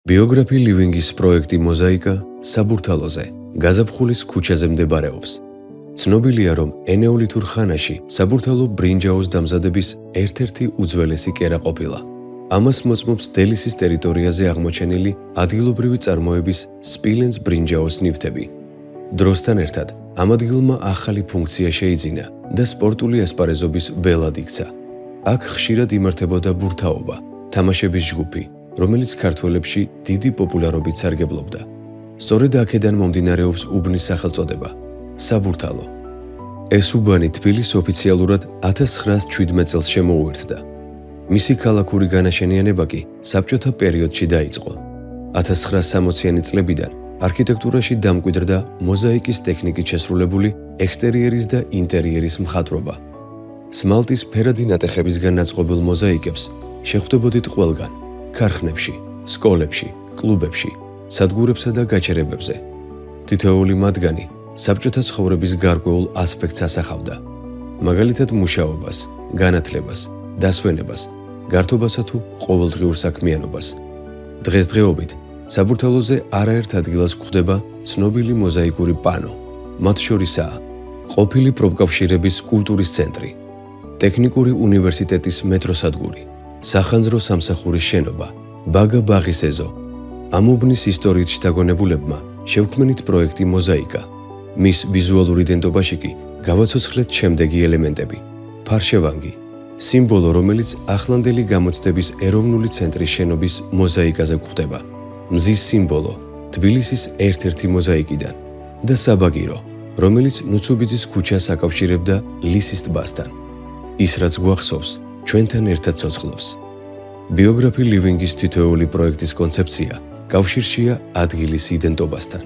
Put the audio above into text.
ბიოგრაფი ლივინგის პროექტი მოზაიკა საბურთალოზე, გაზაფხულის ქუჩაზე მდებარეობს. ცნობილია, რომ ენეოლითურ ხანაში საბურთალო ბრინჯაოს დამზადების ერთ-ერთი უძველესი კერა ყოფილა. ამას მოწმობს დელისის ტერიტორიაზე აღმოჩენილი ადგილობრივი წარმოების სპილენძ ბრინჯაოს ნივთები. დროსთან ერთად ამ ადგილმა ახალი ფუნქცია შეიძინა და სპორტული ასპარეზობის ველად იქცა. აქ ხშირად იმართებოდა ბურთაობა, თამაშების ჯგუფი, რომელიც ქართველებში დიდი პოპულარობით სარგებლობდა. სწორედ აქედან მომდინარეობს უბნის სახელწოდება საბურთალო. ეს უბანი თბილისს ოფიციალურად 1917 წელს შემოუერთდა. მისი ქალაქური განაშენიანება კი საბჭოთა პერიოდში დაიწყო. 1960-იანი წლებიდან არქიტექტურაში დამკვიდრდა მოზაიკის ტექნიკით შესრულებული ექსტერიერის და ინტერიერის მხატვრობა. სმალტის ფერადი ნატეხებისგან ნაწყობილ მოზაიკებს შეხვდებოდით ყველგან. ქარხნებში, სკოლებში, კლუბებში, სადგურებსა და გაჩერებებზე. თითოეული მათგანი საბჭოთა ცხოვრების გარკვეულ ასპექტს ასახავდა. მაგალითად მუშაობას, განათლებას, დასვენებას, გართობასა თუ ყოველდღიურ საქმიანობას. დღესდღეობით საბურთალოზე არაერთ ადგილას გვხვდება ცნობილი მოზაიკური პანო. მათ შორისაა ყოფილი პროფკავშირების კულტურის ცენტრი, ტექნიკური უნივერსიტეტის მეტროსადგური, სახანძრო სამსახურის შენობა, ბაგა ბაღის ეზო. ამ უბნის ისტორიით შთაგონებულებმა შევქმნით პროექტი მოზაიკა. მის ვიზუალურ იდენტობაში კი გავაცოცხლეთ შემდეგი ელემენტები: ფარშევანგი, სიმბოლო, რომელიც ახლანდელი გამოცდების ეროვნული ცენტრის შენობის მოზაიკაზე გვხვდება, მზის სიმბოლო თბილისის ერთ-ერთი მოზაიკიდან და საბაგირო, რომელიც ნუცუბიძის ქუჩას აკავშირებდა ლისის ტბასთან. ის, რაც გვახსოვს, ჩვენთან ერთად ცოცხლობს. ბიოგრაფი ლივინგის თითოეული პროექტის კონცეფცია კავშირშია ადგილის იდენტობასთან.